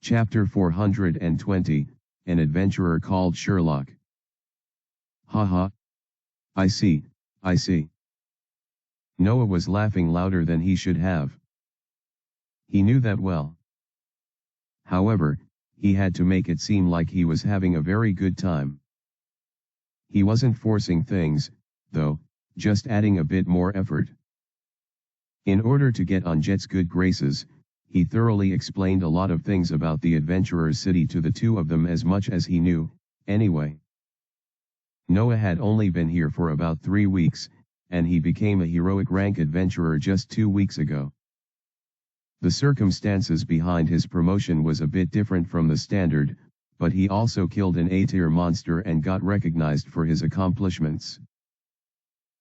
Chapter 420, An Adventurer Called Sherlock. Ha ha. I see, I see. Noah was laughing louder than he should have. He knew that well. However, he had to make it seem like he was having a very good time. He wasn't forcing things, though, just adding a bit more effort. In order to get on Jet's good graces, he thoroughly explained a lot of things about the adventurer's city to the two of them, as much as he knew, anyway. Noah had only been here for about 3 weeks, and he became a heroic rank adventurer just 2 weeks ago. The circumstances behind his promotion was a bit different from the standard, but he also killed an A-tier monster and got recognized for his accomplishments.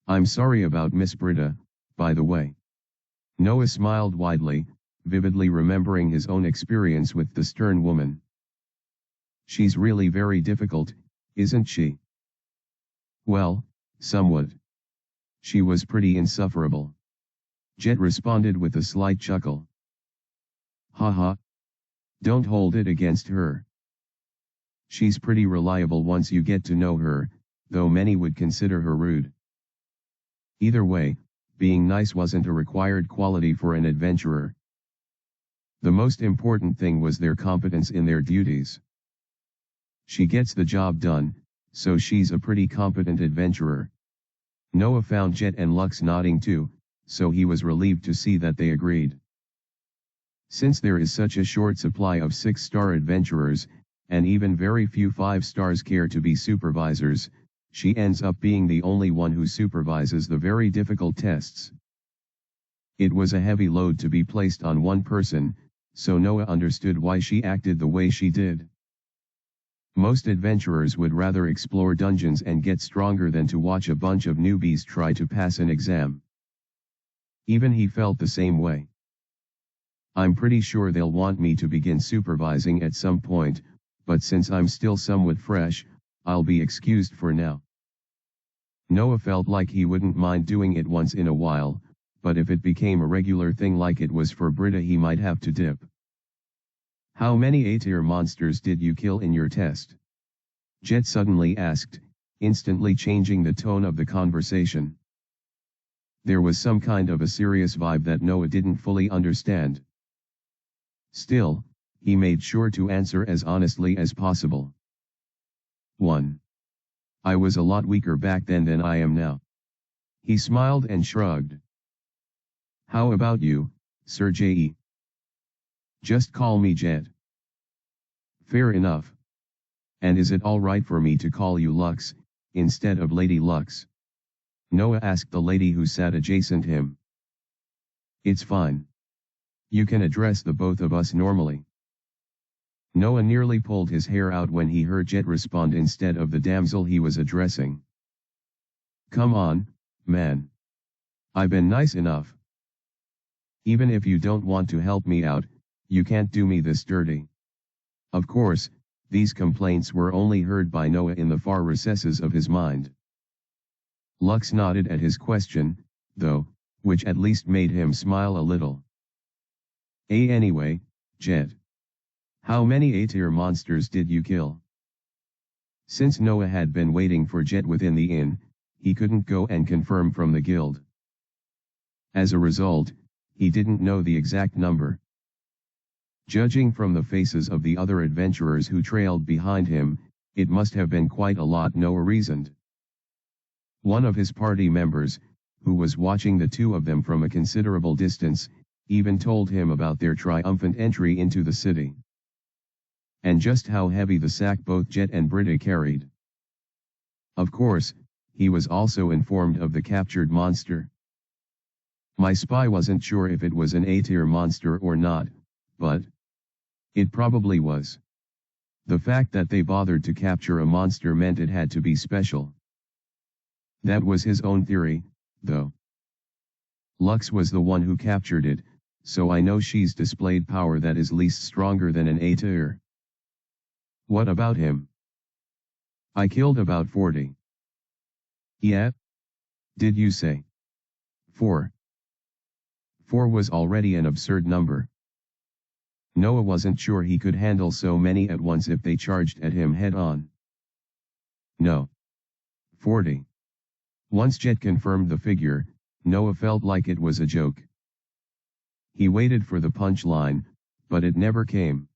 I'm sorry about Miss Britta, by the way. Noah smiled widely, vividly remembering his own experience with the stern woman. She's really very difficult, isn't she? Well, somewhat. She was pretty insufferable. Jet responded with a slight chuckle. Haha. Don't hold it against her. She's pretty reliable once you get to know her, though many would consider her rude. Either way, being nice wasn't a required quality for an adventurer. The most important thing was their competence in their duties. She gets the job done, so she's a pretty competent adventurer. Noah found Jet and Lux nodding too, so he was relieved to see that they agreed. Since there is such a short supply of 6-star adventurers, and even very few 5 stars care to be supervisors, she ends up being the only one who supervises the very difficult tests. It was a heavy load to be placed on one person, so Noah understood why she acted the way she did. Most adventurers would rather explore dungeons and get stronger than to watch a bunch of newbies try to pass an exam. Even he felt the same way. I'm pretty sure they'll want me to begin supervising at some point, but since I'm still somewhat fresh, I'll be excused for now. Noah felt like he wouldn't mind doing it once in a while, but if it became a regular thing like it was for Britta, he might have to dip. How many A-tier monsters did you kill in your test? Jet suddenly asked, instantly changing the tone of the conversation. There was some kind of a serious vibe that Noah didn't fully understand. Still, he made sure to answer as honestly as possible. 1. I was a lot weaker back then than I am now. He smiled and shrugged. How about you, Sir J.E.? Just call me Jet. Fair enough. And is it alright for me to call you Lux, instead of Lady Lux? Noah asked the lady who sat adjacent him. It's fine. You can address the both of us normally. Noah nearly pulled his hair out when he heard Jet respond instead of the damsel he was addressing. Come on, man. I've been nice enough. Even if you don't want to help me out, you can't do me this dirty. Of course, these complaints were only heard by Noah in the far recesses of his mind. Lux nodded at his question, though, which at least made him smile a little. Anyway, Jet. How many A-tier monsters did you kill? Since Noah had been waiting for Jet within the inn, he couldn't go and confirm from the guild. As a result, he didn't know the exact number. Judging from the faces of the other adventurers who trailed behind him, it must have been quite a lot, Noah reasoned. One of his party members, who was watching the two of them from a considerable distance, even told him about their triumphant entry into the city. And just how heavy the sack both Jet and Britta carried. Of course, he was also informed of the captured monster. My spy wasn't sure if it was an A-tier monster or not, but it probably was. The fact that they bothered to capture a monster meant it had to be special. That was his own theory, though. Lux was the one who captured it, so I know she's displayed power that is least stronger than an A-tier. What about him? I killed about 40. Yeah? Did you say 4? 4 was already an absurd number. Noah wasn't sure he could handle so many at once if they charged at him head-on. No. 40. Once Jet confirmed the figure, Noah felt like it was a joke. He waited for the punchline, but it never came.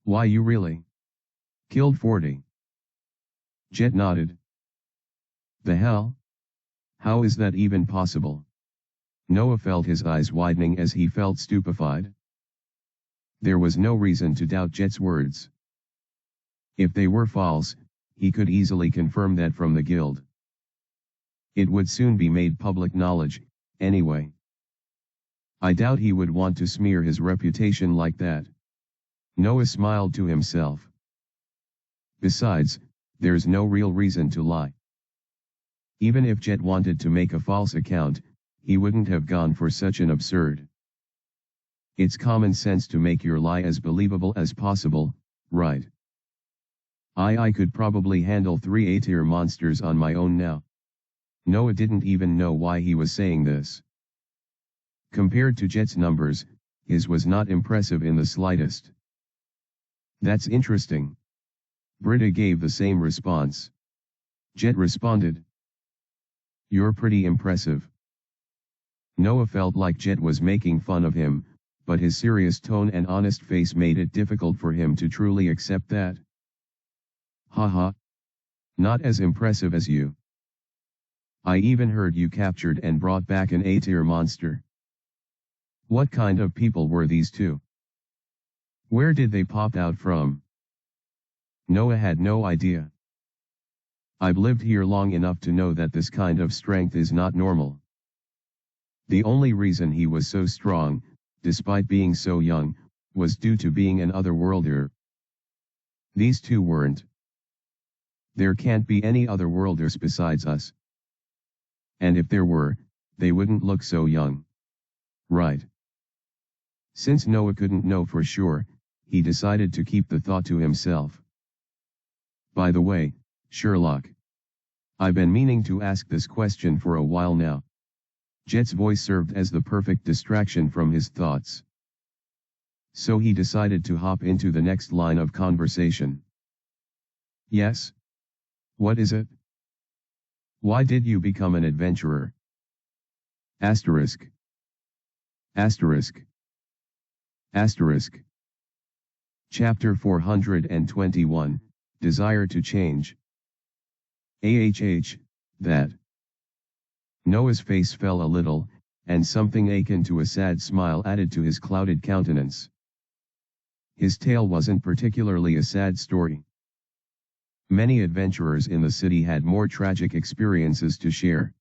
Why, you really killed 40? Jet nodded. The hell? How is that even possible? Noah felt his eyes widening as he felt stupefied. There was no reason to doubt Jet's words. If they were false, he could easily confirm that from the guild. It would soon be made public knowledge, anyway. I doubt he would want to smear his reputation like that. Noah smiled to himself. Besides, there's no real reason to lie. Even if Jet wanted to make a false account, he wouldn't have gone for such an absurd. It's common sense to make your lie as believable as possible, right? I could probably handle 3 A-tier monsters on my own now. Noah didn't even know why he was saying this. Compared to Jet's numbers, his was not impressive in the slightest. That's interesting. Britta gave the same response. Jet responded. You're pretty impressive. Noah felt like Jet was making fun of him, but his serious tone and honest face made it difficult for him to truly accept that. Haha. Not as impressive as you. I even heard you captured and brought back an A-tier monster. What kind of people were these two? Where did they pop out from? Noah had no idea. I've lived here long enough to know that this kind of strength is not normal. The only reason he was so strong, despite being so young, was due to being an otherworlder. These two weren't. There can't be any otherworlders besides us. And if there were, they wouldn't look so young. Right. Since Noah couldn't know for sure, he decided to keep the thought to himself. By the way, Sherlock. I've been meaning to ask this question for a while now. Jet's voice served as the perfect distraction from his thoughts. So he decided to hop into the next line of conversation. Yes? What is it? Why did you become an adventurer? Asterisk. Asterisk. Asterisk. Chapter 421, Desire to Change. That. Noah's face fell a little, and something akin to a sad smile added to his clouded countenance. His tale wasn't particularly a sad story. Many adventurers in the city had more tragic experiences to share.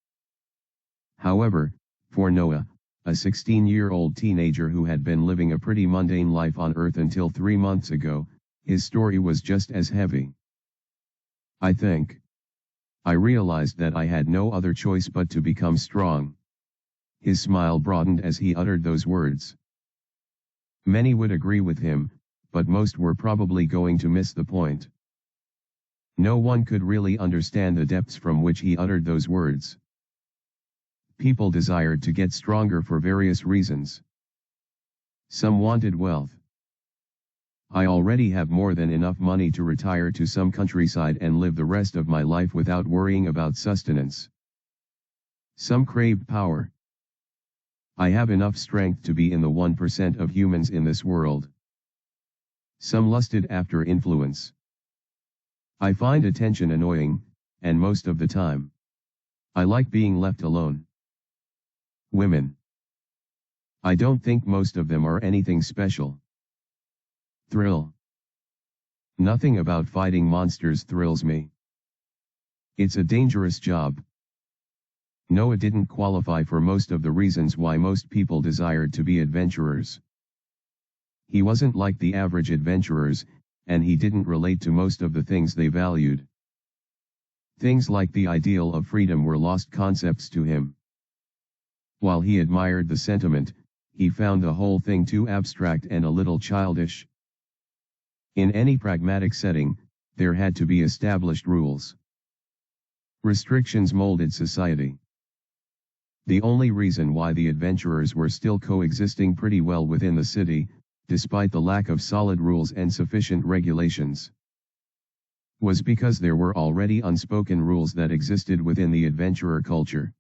However, for Noah, a 16-year-old teenager who had been living a pretty mundane life on Earth until 3 months ago, his story was just as heavy. I realized that I had no other choice but to become strong. His smile broadened as he uttered those words. Many would agree with him, but most were probably going to miss the point. No one could really understand the depths from which he uttered those words. People desired to get stronger for various reasons. Some wanted wealth. I already have more than enough money to retire to some countryside and live the rest of my life without worrying about sustenance. Some craved power. I have enough strength to be in the 1% of humans in this world. Some lusted after influence. I find attention annoying, and most of the time, I like being left alone. Women. I don't think most of them are anything special. Thrill. Nothing about fighting monsters thrills me. It's a dangerous job. Noah didn't qualify for most of the reasons why most people desired to be adventurers. He wasn't like the average adventurers, and he didn't relate to most of the things they valued. Things like the ideal of freedom were lost concepts to him. While he admired the sentiment, he found the whole thing too abstract and a little childish. In any pragmatic setting, there had to be established rules. Restrictions molded society. The only reason why the adventurers were still coexisting pretty well within the city, despite the lack of solid rules and sufficient regulations, was because there were already unspoken rules that existed within the adventurer culture.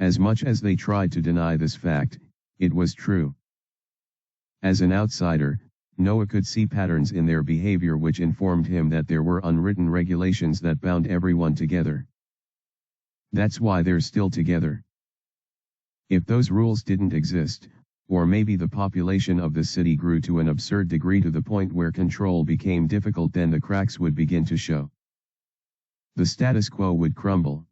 As much as they tried to deny this fact, it was true. As an outsider, Noah could see patterns in their behavior which informed him that there were unwritten regulations that bound everyone together. That's why they're still together. If those rules didn't exist, or maybe the population of the city grew to an absurd degree to the point where control became difficult, then the cracks would begin to show. The status quo would crumble.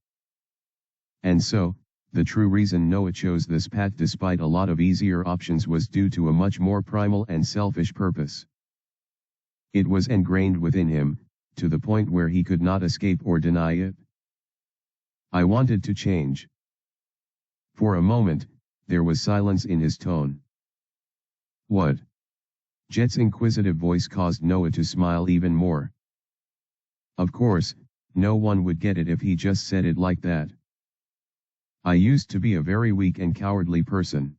And so, the true reason Noah chose this path despite a lot of easier options was due to a much more primal and selfish purpose. It was ingrained within him, to the point where he could not escape or deny it. I wanted to change. For a moment, there was silence in his tone. What? Jet's inquisitive voice caused Noah to smile even more. Of course, no one would get it if he just said it like that. I used to be a very weak and cowardly person.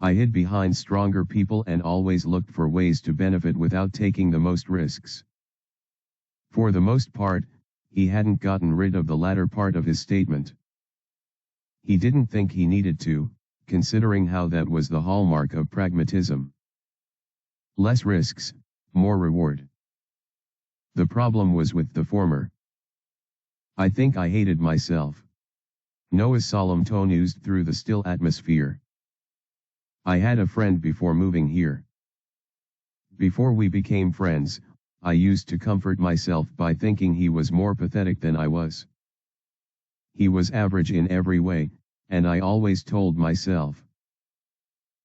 I hid behind stronger people and always looked for ways to benefit without taking the most risks. For the most part, he hadn't gotten rid of the latter part of his statement. He didn't think he needed to, considering how that was the hallmark of pragmatism. Less risks, more reward. The problem was with the former. I think I hated myself. Noah's solemn tone oozed through the still atmosphere. I had a friend before moving here. Before we became friends, I used to comfort myself by thinking he was more pathetic than I was. He was average in every way, and I always told myself,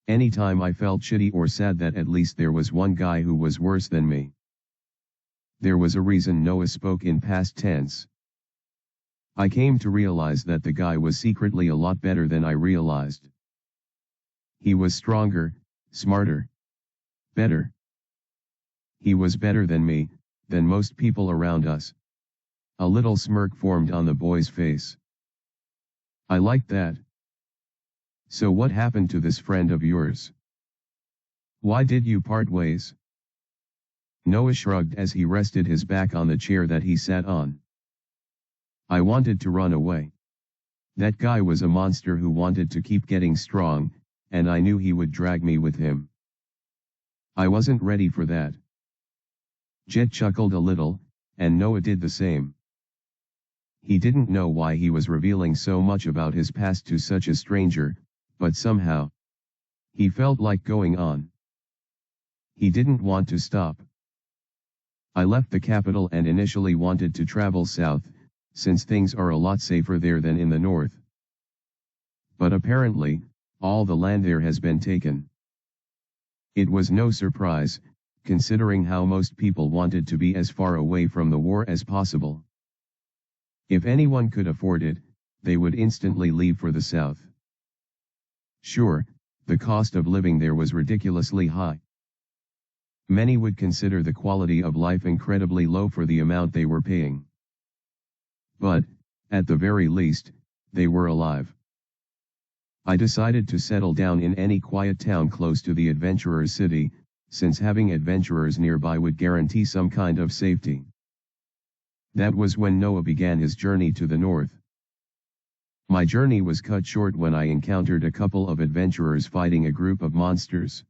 anytime I felt shitty or sad, that at least there was one guy who was worse than me. There was a reason Noah spoke in past tense. I came to realize that the guy was secretly a lot better than I realized. He was stronger, smarter, better. He was better than me, than most people around us. A little smirk formed on the boy's face. I liked that. So what happened to this friend of yours? Why did you part ways? Noah shrugged as he rested his back on the chair that he sat on. I wanted to run away. That guy was a monster who wanted to keep getting strong, and I knew he would drag me with him. I wasn't ready for that. Jet chuckled a little, and Noah did the same. He didn't know why he was revealing so much about his past to such a stranger, but somehow, he felt like going on. He didn't want to stop. I left the capital and initially wanted to travel south, since things are a lot safer there than in the north. But apparently, all the land there has been taken. It was no surprise, considering how most people wanted to be as far away from the war as possible. If anyone could afford it, they would instantly leave for the south. Sure, the cost of living there was ridiculously high. Many would consider the quality of life incredibly low for the amount they were paying. But, at the very least, they were alive. I decided to settle down in any quiet town close to the adventurer's city, since having adventurers nearby would guarantee some kind of safety. That was when Noah began his journey to the north. My journey was cut short when I encountered a couple of adventurers fighting a group of monsters.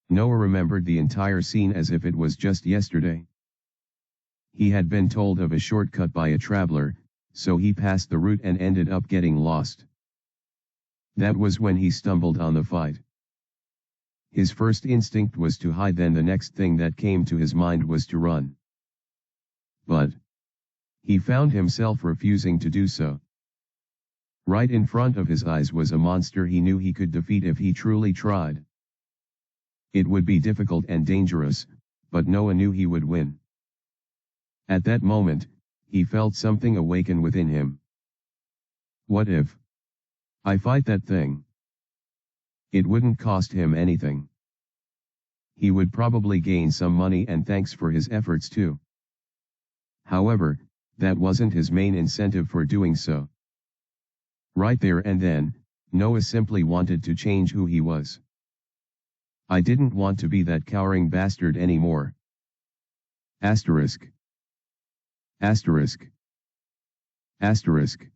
Noah remembered the entire scene as if it was just yesterday. He had been told of a shortcut by a traveler, so he passed the route and ended up getting lost. That was when he stumbled on the fight. His first instinct was to hide, then the next thing that came to his mind was to run. But he found himself refusing to do so. Right in front of his eyes was a monster he knew he could defeat if he truly tried. It would be difficult and dangerous, but Noah knew he would win. At that moment, he felt something awaken within him. What if I fight that thing? It wouldn't cost him anything. He would probably gain some money and thanks for his efforts too. However, that wasn't his main incentive for doing so. Right there and then, Noah simply wanted to change who he was. I didn't want to be that cowering bastard anymore. Asterisk. Asterisk. Asterisk.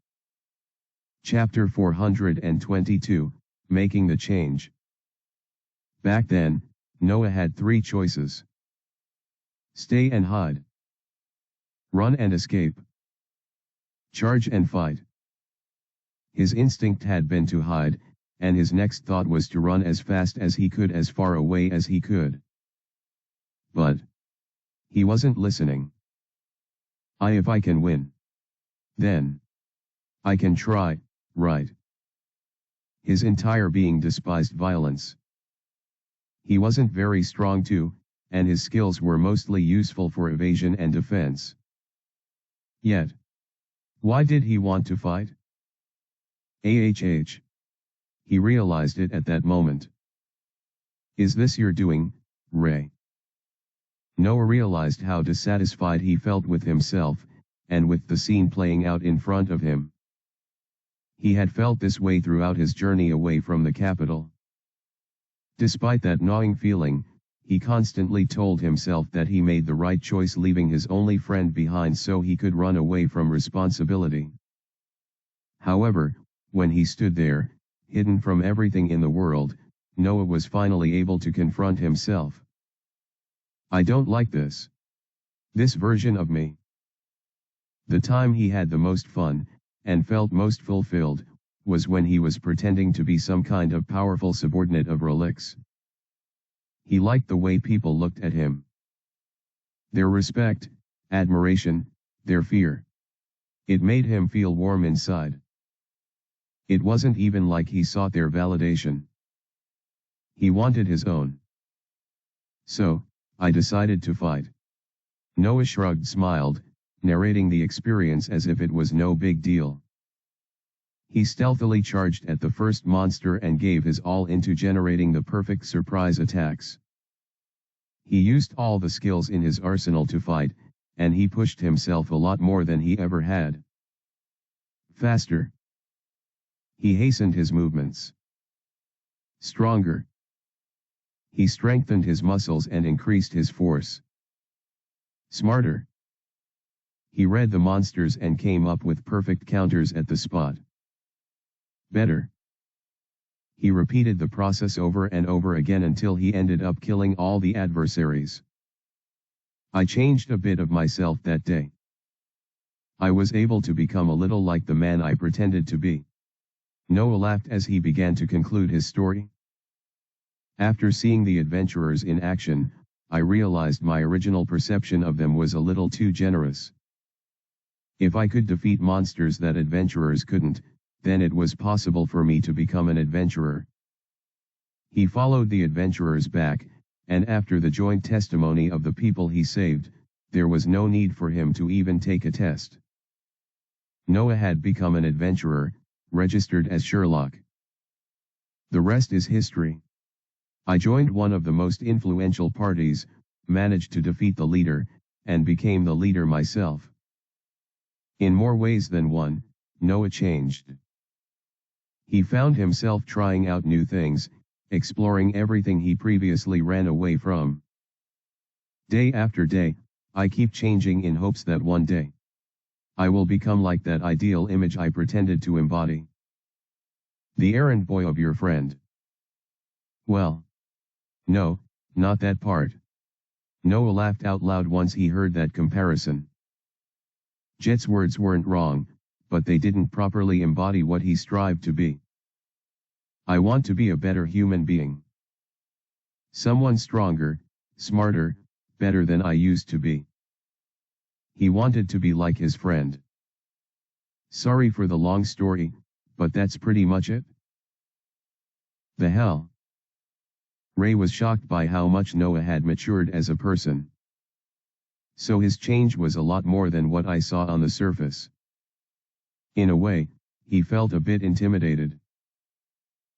Chapter 422, Making the Change. Back then, Noah had three choices. Stay and hide. Run and escape. Charge and fight. His instinct had been to hide, and his next thought was to run as fast as he could, as far away as he could. But he wasn't listening. If I can win, then I can try, right? His entire being despised violence. He wasn't very strong too, and his skills were mostly useful for evasion and defense. Yet, why did he want to fight? He realized it at that moment. Is this your doing, Ray? Noah realized how dissatisfied he felt with himself, and with the scene playing out in front of him. He had felt this way throughout his journey away from the capital. Despite that gnawing feeling, he constantly told himself that he made the right choice, leaving his only friend behind so he could run away from responsibility. However, when he stood there, hidden from everything in the world, Noah was finally able to confront himself. I don't like this. This version of me. The time he had the most fun, and felt most fulfilled, was when he was pretending to be some kind of powerful subordinate of Relix. He liked the way people looked at him. Their respect, admiration, their fear. It made him feel warm inside. It wasn't even like he sought their validation. He wanted his own. So, I decided to fight. Noah shrugged, smiled, narrating the experience as if it was no big deal. He stealthily charged at the first monster and gave his all into generating the perfect surprise attacks. He used all the skills in his arsenal to fight, and he pushed himself a lot more than he ever had. Faster. He hastened his movements. Stronger. He strengthened his muscles and increased his force. Smarter. He read the monsters and came up with perfect counters at the spot. Better. He repeated the process over and over again until he ended up killing all the adversaries. I changed a bit of myself that day. I was able to become a little like the man I pretended to be. Noah laughed as he began to conclude his story. After seeing the adventurers in action, I realized my original perception of them was a little too generous. If I could defeat monsters that adventurers couldn't, then it was possible for me to become an adventurer. He followed the adventurers back, and after the joint testimony of the people he saved, there was no need for him to even take a test. Noah had become an adventurer, registered as Sherlock. The rest is history. I joined one of the most influential parties, managed to defeat the leader, and became the leader myself. In more ways than one, Noah changed. He found himself trying out new things, exploring everything he previously ran away from. Day after day, I keep changing in hopes that one day I will become like that ideal image I pretended to embody. The errand boy of your friend. Well, no, not that part. Noah laughed out loud once he heard that comparison. Jet's words weren't wrong, but they didn't properly embody what he strived to be. I want to be a better human being. Someone stronger, smarter, better than I used to be. He wanted to be like his friend. Sorry for the long story, but that's pretty much it. The hell? Ray was shocked by how much Noah had matured as a person. So his change was a lot more than what I saw on the surface. In a way, he felt a bit intimidated.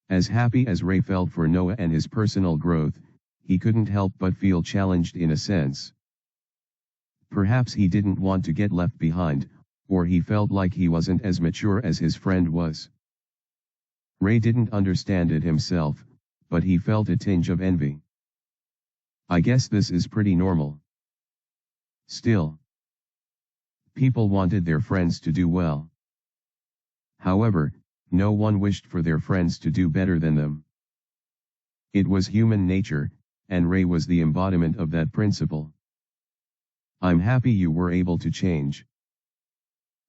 As happy as Ray felt for Noah and his personal growth, he couldn't help but feel challenged in a sense. Perhaps he didn't want to get left behind, or he felt like he wasn't as mature as his friend was. Ray didn't understand it himself, but he felt a tinge of envy. I guess this is pretty normal. Still, people wanted their friends to do well. However, no one wished for their friends to do better than them. It was human nature, and Ray was the embodiment of that principle. I'm happy you were able to change.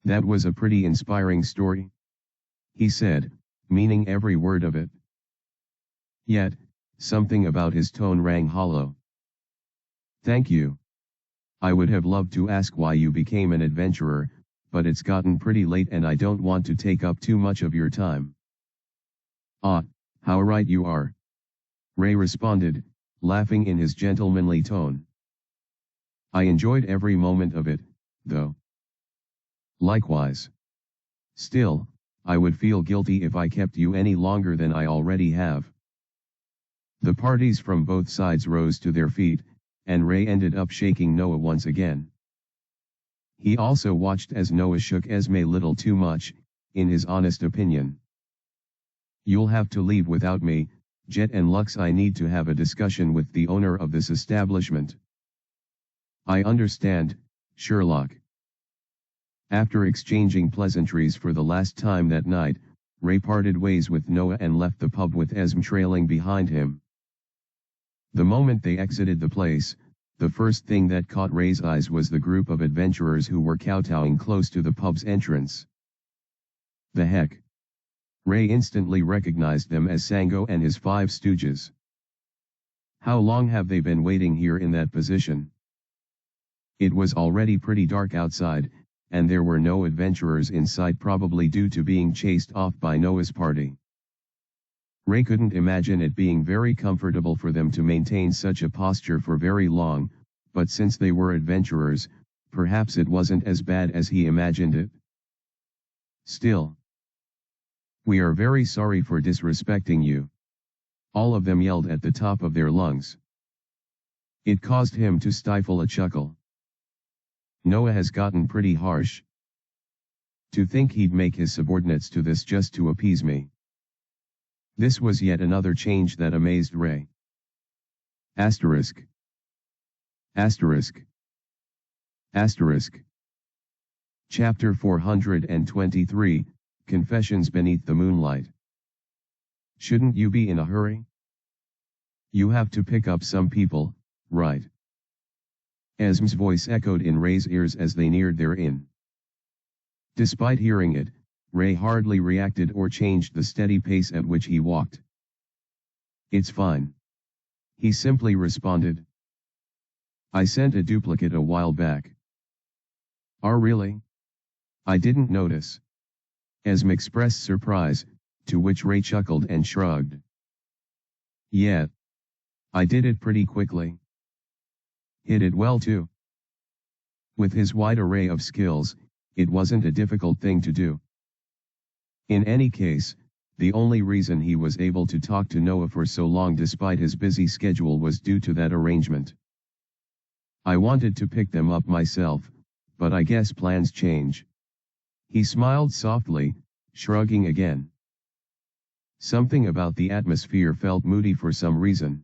That was a pretty inspiring story, he said, meaning every word of it. Yet, something about his tone rang hollow. Thank you. I would have loved to ask why you became an adventurer, but it's gotten pretty late and I don't want to take up too much of your time. Ah, how right you are. Ray responded, laughing in his gentlemanly tone. I enjoyed every moment of it, though. Likewise. Still, I would feel guilty if I kept you any longer than I already have. The parties from both sides rose to their feet, and Ray ended up shaking Noah once again. He also watched as Noah shook Esme little too much, in his honest opinion. You'll have to leave without me, Jet and Lux. I need to have a discussion with the owner of this establishment. I understand, Sherlock. After exchanging pleasantries for the last time that night, Ray parted ways with Noah and left the pub with Esme trailing behind him. The moment they exited the place, the first thing that caught Ray's eyes was the group of adventurers who were kowtowing close to the pub's entrance. The heck? Ray instantly recognized them as Sango and his 5 stooges. How long have they been waiting here in that position? It was already pretty dark outside, and there were no adventurers in sight, probably due to being chased off by Noah's party. Ray couldn't imagine it being very comfortable for them to maintain such a posture for very long, but since they were adventurers, perhaps it wasn't as bad as he imagined it. Still, we are very sorry for disrespecting you. All of them yelled at the top of their lungs. It caused him to stifle a chuckle. Noah has gotten pretty harsh. To think he'd make his subordinates to this just to appease me. This was yet another change that amazed Ray. Asterisk. Asterisk. Asterisk. Chapter 423, Confessions Beneath the Moonlight. Shouldn't you be in a hurry? You have to pick up some people, right? Esme's voice echoed in Ray's ears as they neared their inn. Despite hearing it, Ray hardly reacted or changed the steady pace at which he walked. It's fine. He simply responded. I sent a duplicate a while back. Oh really? I didn't notice. Esme expressed surprise, to which Ray chuckled and shrugged. Yeah. I did it pretty quickly. Hit it well too. With his wide array of skills, it wasn't a difficult thing to do. In any case, the only reason he was able to talk to Noah for so long despite his busy schedule was due to that arrangement. I wanted to pick them up myself, but I guess plans change. He smiled softly, shrugging again. Something about the atmosphere felt moody for some reason.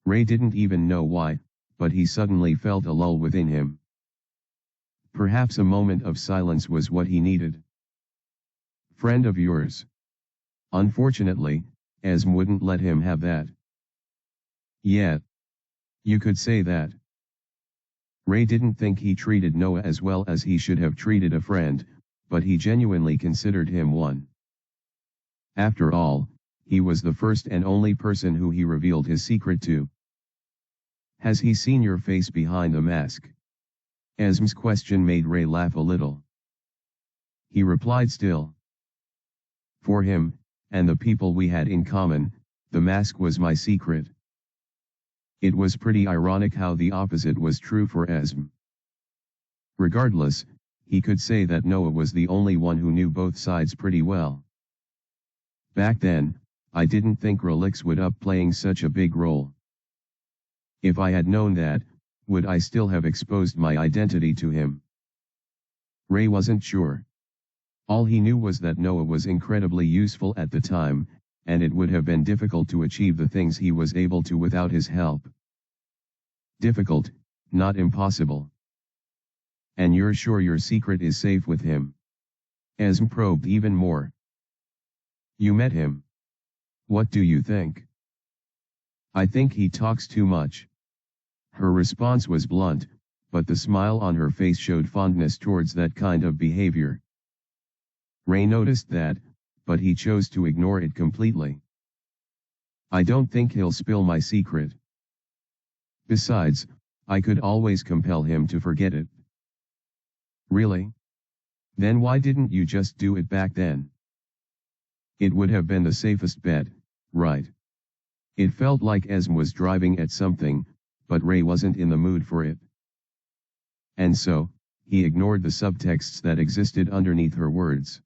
Ray didn't even know why, but he suddenly felt a lull within him. Perhaps a moment of silence was what he needed. Friend of yours. Unfortunately, Esme wouldn't let him have that. Yeah. You could say that. Ray didn't think he treated Noah as well as he should have treated a friend, but he genuinely considered him one. After all, he was the first and only person who he revealed his secret to. Has he seen your face behind the mask? Esme's question made Ray laugh a little. He replied still. For him, and the people we had in common, the mask was my secret. It was pretty ironic how the opposite was true for Esme. Regardless, he could say that Noah was the only one who knew both sides pretty well. Back then, I didn't think Relix would up playing such a big role. If I had known that, would I still have exposed my identity to him? Ray wasn't sure. All he knew was that Noah was incredibly useful at the time, and it would have been difficult to achieve the things he was able to without his help. Difficult, not impossible. And you're sure your secret is safe with him? Esm probed even more. You met him. What do you think? I think he talks too much. Her response was blunt, but the smile on her face showed fondness towards that kind of behavior. Ray noticed that, but he chose to ignore it completely. I don't think he'll spill my secret. Besides, I could always compel him to forget it. Really? Then why didn't you just do it back then? It would have been the safest bet, right? It felt like Esm was driving at something, but Ray wasn't in the mood for it. And so, he ignored the subtexts that existed underneath her words.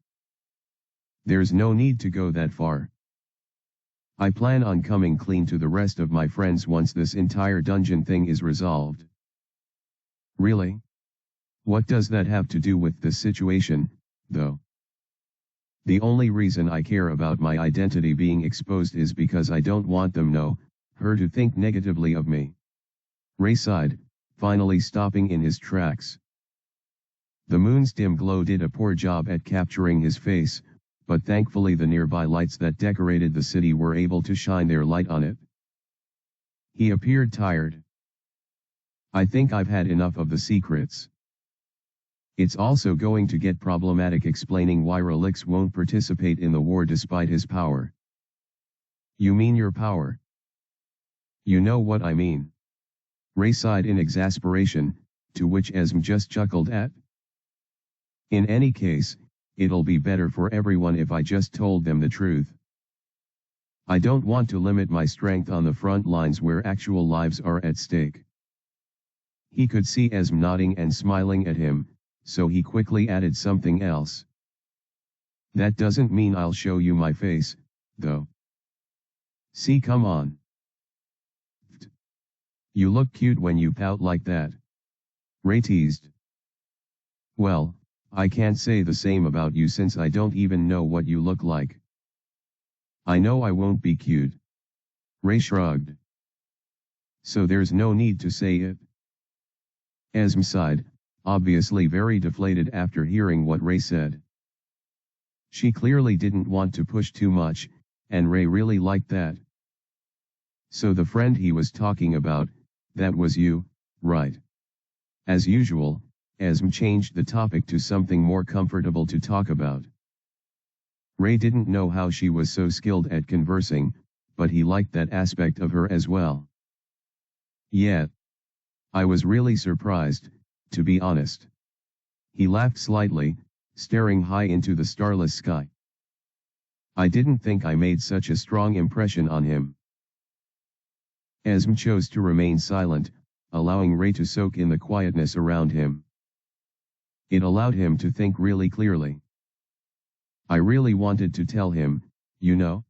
There's no need to go that far. I plan on coming clean to the rest of my friends once this entire dungeon thing is resolved. Really? What does that have to do with this situation, though? The only reason I care about my identity being exposed is because I don't want her to think negatively of me. Ray sighed, finally stopping in his tracks. The moon's dim glow did a poor job at capturing his face, but thankfully the nearby lights that decorated the city were able to shine their light on it. He appeared tired. I think I've had enough of the secrets. It's also going to get problematic explaining why Relix won't participate in the war despite his power. You mean your power? You know what I mean. Ray sighed in exasperation, to which Esm just chuckled at. In any case, it'll be better for everyone if I just told them the truth. I don't want to limit my strength on the front lines where actual lives are at stake. He could see Esm nodding and smiling at him, so he quickly added something else. That doesn't mean I'll show you my face, though. See, come on. You look cute when you pout like that. Ray teased. Well, I can't say the same about you since I don't even know what you look like. I know I won't be cute. Ray shrugged. So there's no need to say it. Esm sighed, obviously very deflated after hearing what Ray said. She clearly didn't want to push too much, and Ray really liked that. So the friend he was talking about, that was you, right? As usual, Esm changed the topic to something more comfortable to talk about. Ray didn't know how she was so skilled at conversing, but he liked that aspect of her as well. Yeah. I was really surprised, to be honest. He laughed slightly, staring high into the starless sky. I didn't think I made such a strong impression on him. Esm chose to remain silent, allowing Ray to soak in the quietness around him. It allowed him to think really clearly. I really wanted to tell him, you know?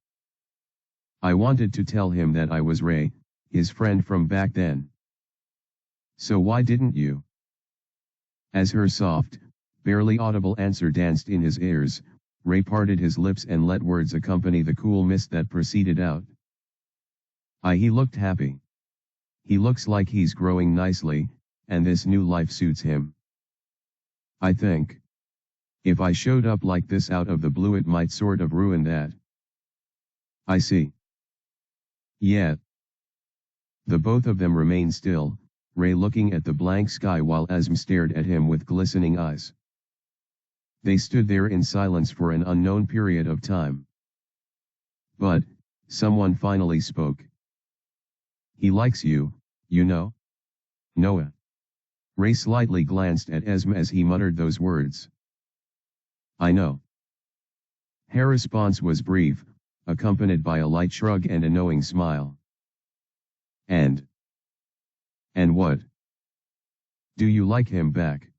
I wanted to tell him that I was Ray, his friend from back then. So why didn't you? As her soft, barely audible answer danced in his ears, Ray parted his lips and let words accompany the cool mist that proceeded out. He looked happy. He looks like he's growing nicely, and this new life suits him. I think. If I showed up like this out of the blue it might sort of ruin that. I see. Yeah. The both of them remained still, Ray looking at the blank sky while Esm stared at him with glistening eyes. They stood there in silence for an unknown period of time. But, someone finally spoke. He likes you, you know? Noah. Ray slightly glanced at Esm as he muttered those words. I know. Her response was brief, accompanied by a light shrug and a knowing smile. And what? Do you like him back?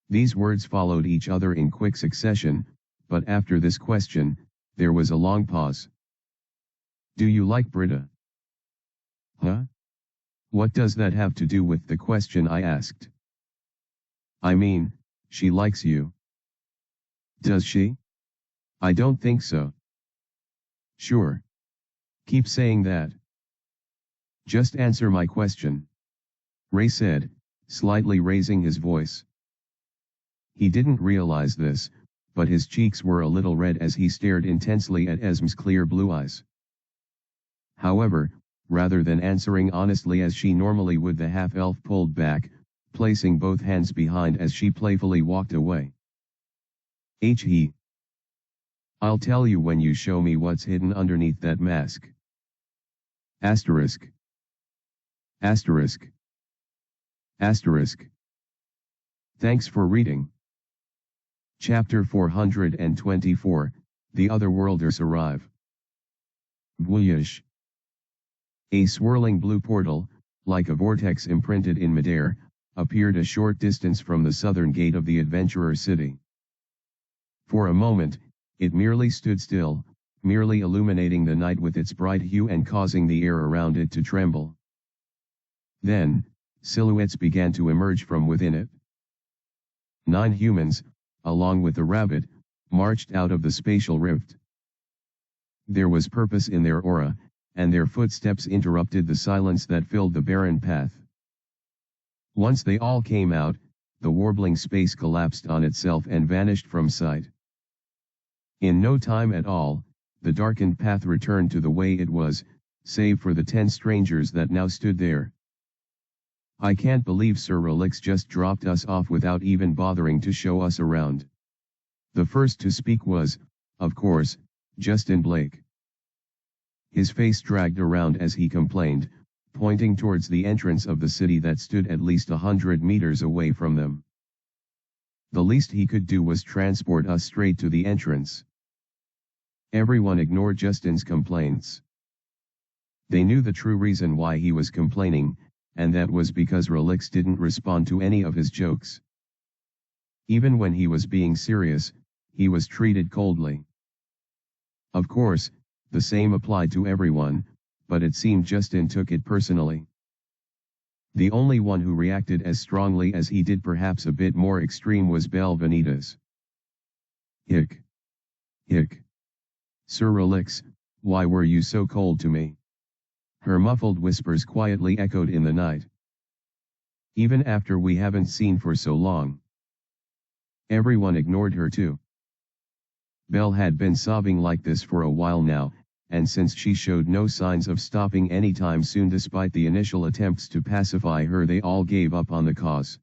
These words followed each other in quick succession, but after this question, there was a long pause. Do you like Britta? Huh? What does that have to do with the question I asked? I mean, she likes you. Does she? I don't think so. Sure. Keep saying that. Just answer my question. Ray said, slightly raising his voice. He didn't realize this, but his cheeks were a little red as he stared intensely at Esme's clear blue eyes. However, rather than answering honestly as she normally would, the half-elf pulled back, placing both hands behind as she playfully walked away. He. I'll tell you when you show me what's hidden underneath that mask. Asterisk. Asterisk. Asterisk. Thanks for reading. Chapter 424, The Otherworlders Arrive. Voyage. A swirling blue portal, like a vortex imprinted in midair, appeared a short distance from the southern gate of the Adventurer City. For a moment, it merely stood still, merely illuminating the night with its bright hue and causing the air around it to tremble. Then, silhouettes began to emerge from within it. 9 humans, along with the rabbit, marched out of the spatial rift. There was purpose in their aura, and their footsteps interrupted the silence that filled the barren path. Once they all came out, the warbling space collapsed on itself and vanished from sight. In no time at all, the darkened path returned to the way it was, save for the 10 strangers that now stood there. I can't believe Sir Relix just dropped us off without even bothering to show us around. The first to speak was, of course, Justin Blake. His face dragged around as he complained, pointing towards the entrance of the city that stood at least 100 meters away from them. The least he could do was transport us straight to the entrance. Everyone ignored Justin's complaints. They knew the true reason why he was complaining, and that was because Relix didn't respond to any of his jokes. Even when he was being serious, he was treated coldly. Of course, the same applied to everyone, but it seemed Justin took it personally. The only one who reacted as strongly as he did, perhaps a bit more extreme, was Belle Vanitas. Hick. Hick. Sir Relix, why were you so cold to me? Her muffled whispers quietly echoed in the night. Even after we haven't seen for so long. Everyone ignored her too. Belle had been sobbing like this for a while now, and since she showed no signs of stopping anytime soon despite the initial attempts to pacify her, they all gave up on the cause.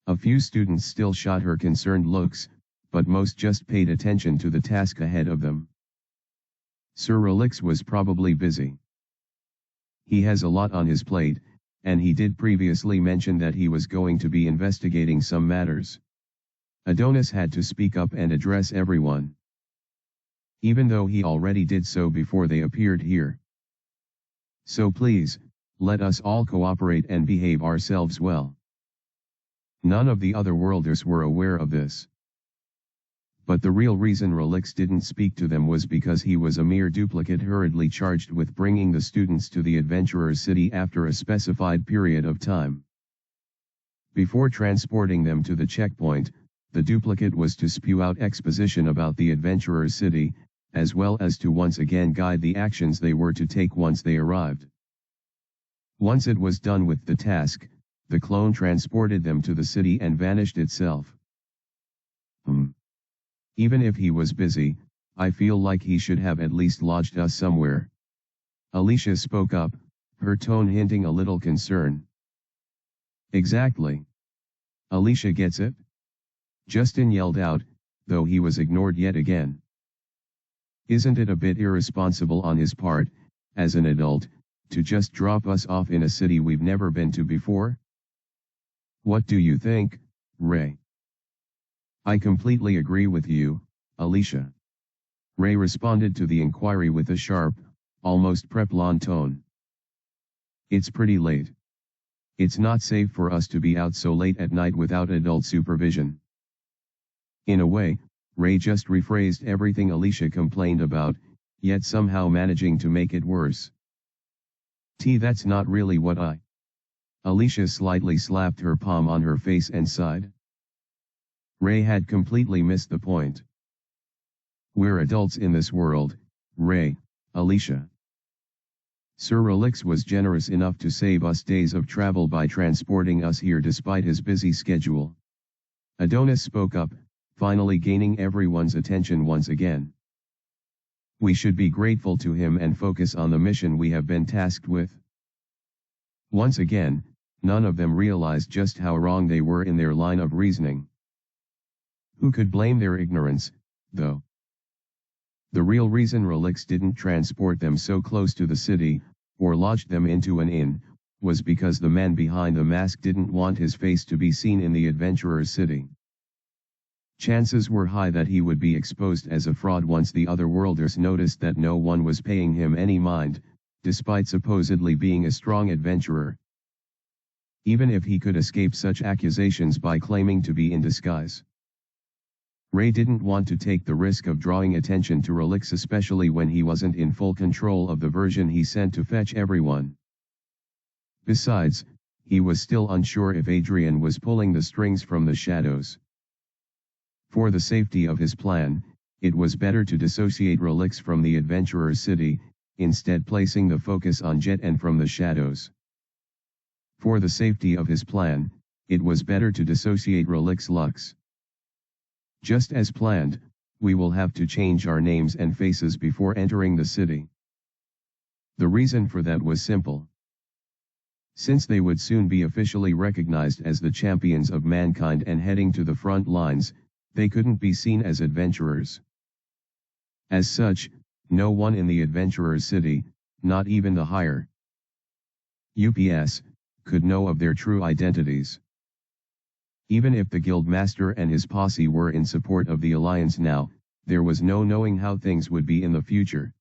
A few students still shot her concerned looks, but most just paid attention to the task ahead of them. Sir Relix was probably busy. He has a lot on his plate, and he did previously mention that he was going to be investigating some matters. Adonis had to speak up and address everyone. Even though he already did so before they appeared here. So please, let us all cooperate and behave ourselves well. None of the Otherworlders were aware of this. But the real reason Relix didn't speak to them was because he was a mere duplicate hurriedly charged with bringing the students to the Adventurer City after a specified period of time. Before transporting them to the checkpoint, the duplicate was to spew out exposition about the Adventurer City, as well as to once again guide the actions they were to take once they arrived. Once it was done with the task, the clone transported them to the city and vanished itself. Even if he was busy, I feel like he should have at least lodged us somewhere. Alicia spoke up, her tone hinting a little concern. Exactly. Alicia gets it? Justin yelled out, though he was ignored yet again. Isn't it a bit irresponsible on his part, as an adult, to just drop us off in a city we've never been to before? What do you think, Ray? I completely agree with you, Alicia. Ray responded to the inquiry with a sharp, almost Preplon tone. It's pretty late. It's not safe for us to be out so late at night without adult supervision. In a way, Ray just rephrased everything Alicia complained about, yet somehow managing to make it worse. That's not really what I... Alicia slightly slapped her palm on her face and sighed. Ray had completely missed the point. We're adults in this world, Ray, Alicia. Sir Relix was generous enough to save us days of travel by transporting us here despite his busy schedule. Adonis spoke up, finally gaining everyone's attention once again. We should be grateful to him and focus on the mission we have been tasked with. Once again, none of them realized just how wrong they were in their line of reasoning. Who could blame their ignorance, though? The real reason Relix didn't transport them so close to the city, or lodged them into an inn, was because the man behind the mask didn't want his face to be seen in the adventurer's city. Chances were high that he would be exposed as a fraud once the otherworlders noticed that no one was paying him any mind, despite supposedly being a strong adventurer. Even if he could escape such accusations by claiming to be in disguise. Ray didn't want to take the risk of drawing attention to Relix, especially when he wasn't in full control of the version he sent to fetch everyone. Besides, he was still unsure if Adrian was pulling the strings from the shadows. For the safety of his plan, it was better to dissociate Relix from the adventurer's city, instead placing the focus on Jet and from the shadows. For the safety of his plan, it was better to dissociate Relix Lux. Just as planned, we will have to change our names and faces before entering the city. The reason for that was simple. Since they would soon be officially recognized as the champions of mankind and heading to the front lines, they couldn't be seen as adventurers. As such, no one in the adventurer's city, not even the higher UPS, could know of their true identities. Even if the guild master and his posse were in support of the alliance now, there was no knowing how things would be in the future.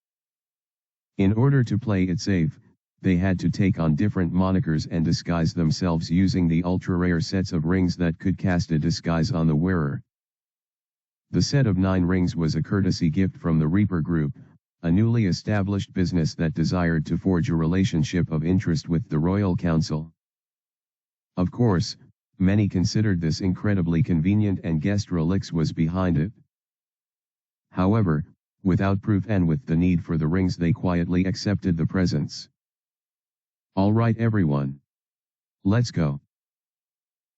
In order to play it safe, they had to take on different monikers and disguise themselves using the ultra-rare sets of rings that could cast a disguise on the wearer. The set of 9 rings was a courtesy gift from the Reaper Group, a newly established business that desired to forge a relationship of interest with the Royal Council. Of course, many considered this incredibly convenient and guessed Relix was behind it. However, without proof and with the need for the rings, they quietly accepted the presents. All right everyone. Let's go.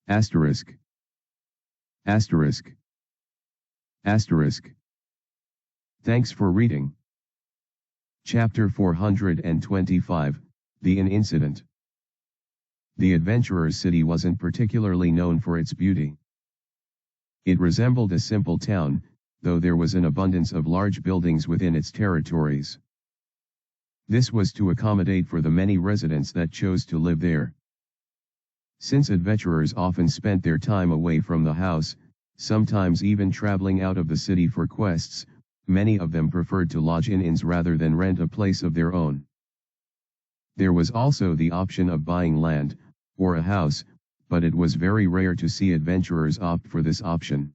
Asterisk. Asterisk. Asterisk. Thanks for reading. Chapter 425, The Inn Incident. The adventurer's city wasn't particularly known for its beauty. It resembled a simple town, though there was an abundance of large buildings within its territories. This was to accommodate for the many residents that chose to live there. Since adventurers often spent their time away from the house, sometimes even traveling out of the city for quests, many of them preferred to lodge in inns rather than rent a place of their own. There was also the option of buying land, or a house, but it was very rare to see adventurers opt for this option.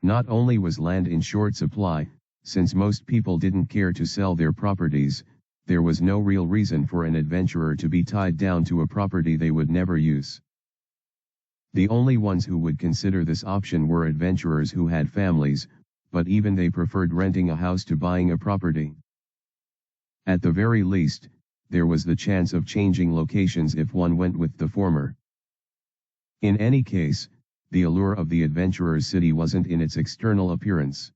Not only was land in short supply, since most people didn't care to sell their properties, there was no real reason for an adventurer to be tied down to a property they would never use. The only ones who would consider this option were adventurers who had families, but even they preferred renting a house to buying a property. At the very least, there was the chance of changing locations if one went with the former. In any case, the allure of the adventurer's city wasn't in its external appearance.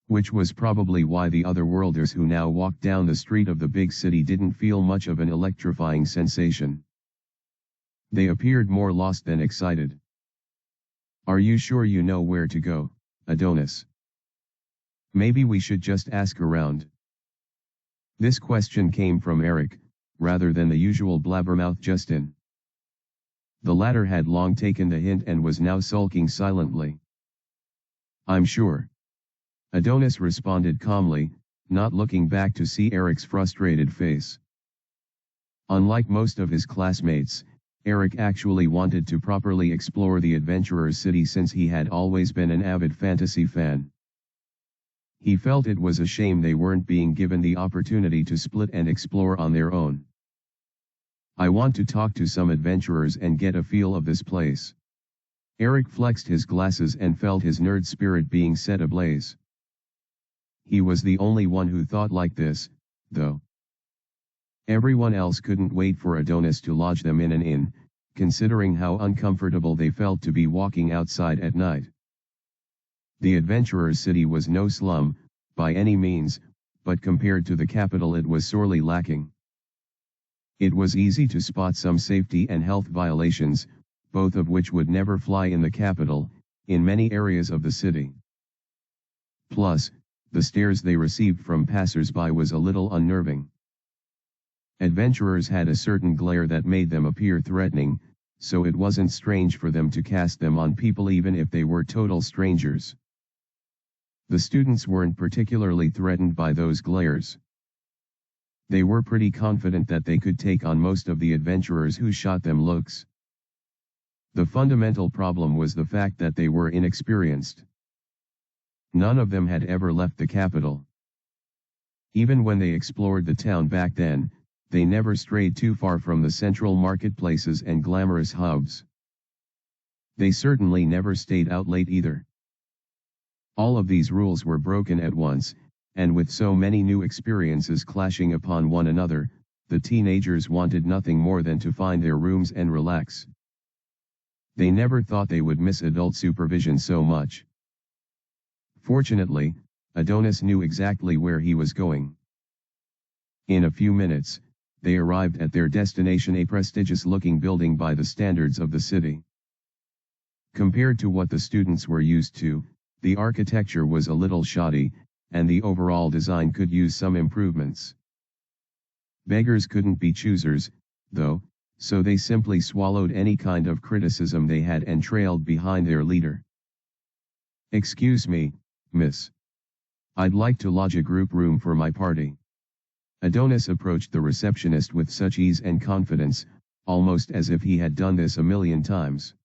Which was probably why the otherworlders who now walked down the street of the big city didn't feel much of an electrifying sensation. They appeared more lost than excited. Are you sure you know where to go, Adonis? Maybe we should just ask around. This question came from Eric, rather than the usual blabbermouth Justin. The latter had long taken the hint and was now sulking silently. I'm sure. Adonis responded calmly, not looking back to see Eric's frustrated face. Unlike most of his classmates, Eric actually wanted to properly explore the adventurer's city since he had always been an avid fantasy fan. He felt it was a shame they weren't being given the opportunity to split and explore on their own. I want to talk to some adventurers and get a feel of this place. Eric flexed his glasses and felt his nerd spirit being set ablaze. He was the only one who thought like this, though. Everyone else couldn't wait for Adonis to lodge them in an inn, considering how uncomfortable they felt to be walking outside at night. The adventurer's city was no slum, by any means, but compared to the capital it was sorely lacking. It was easy to spot some safety and health violations, both of which would never fly in the capital, in many areas of the city. Plus, the stares they received from passers-by was a little unnerving. Adventurers had a certain glare that made them appear threatening, so it wasn't strange for them to cast them on people even if they were total strangers. The students weren't particularly threatened by those glares. They were pretty confident that they could take on most of the adventurers who shot them looks. The fundamental problem was the fact that they were inexperienced. None of them had ever left the capital. Even when they explored the town back then, they never strayed too far from the central marketplaces and glamorous hubs. They certainly never stayed out late either. All of these rules were broken at once, and with so many new experiences clashing upon one another, the teenagers wanted nothing more than to find their rooms and relax. They never thought they would miss adult supervision so much. Fortunately, Adonis knew exactly where he was going. In a few minutes, they arrived at their destination, a prestigious-looking building by the standards of the city. Compared to what the students were used to, the architecture was a little shoddy, and the overall design could use some improvements. Beggars couldn't be choosers, though, so they simply swallowed any kind of criticism they had and trailed behind their leader. "Excuse me, miss. I'd like to lodge a group room for my party." Adonis approached the receptionist with such ease and confidence, almost as if he had done this a million times.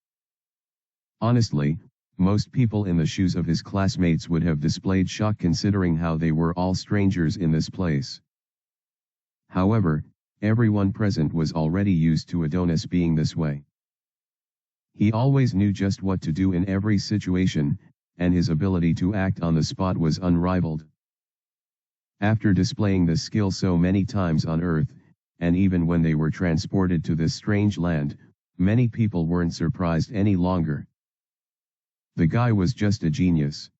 Honestly, most people in the shoes of his classmates would have displayed shock considering how they were all strangers in this place. However, everyone present was already used to Adonis being this way. He always knew just what to do in every situation, and his ability to act on the spot was unrivaled. After displaying this skill so many times on Earth, and even when they were transported to this strange land, many people weren't surprised any longer. The guy was just a genius.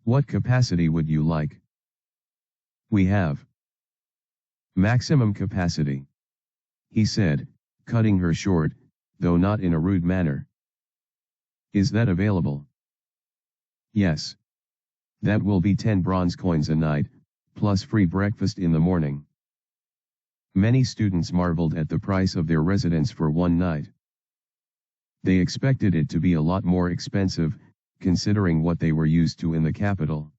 "What capacity would you like?" "We have maximum capacity," he said, cutting her short, though not in a rude manner. "Is that available?" "Yes. That will be 10 bronze coins a night, plus free breakfast in the morning." Many students marveled at the price of their residence for one night. They expected it to be a lot more expensive, considering what they were used to in the capital.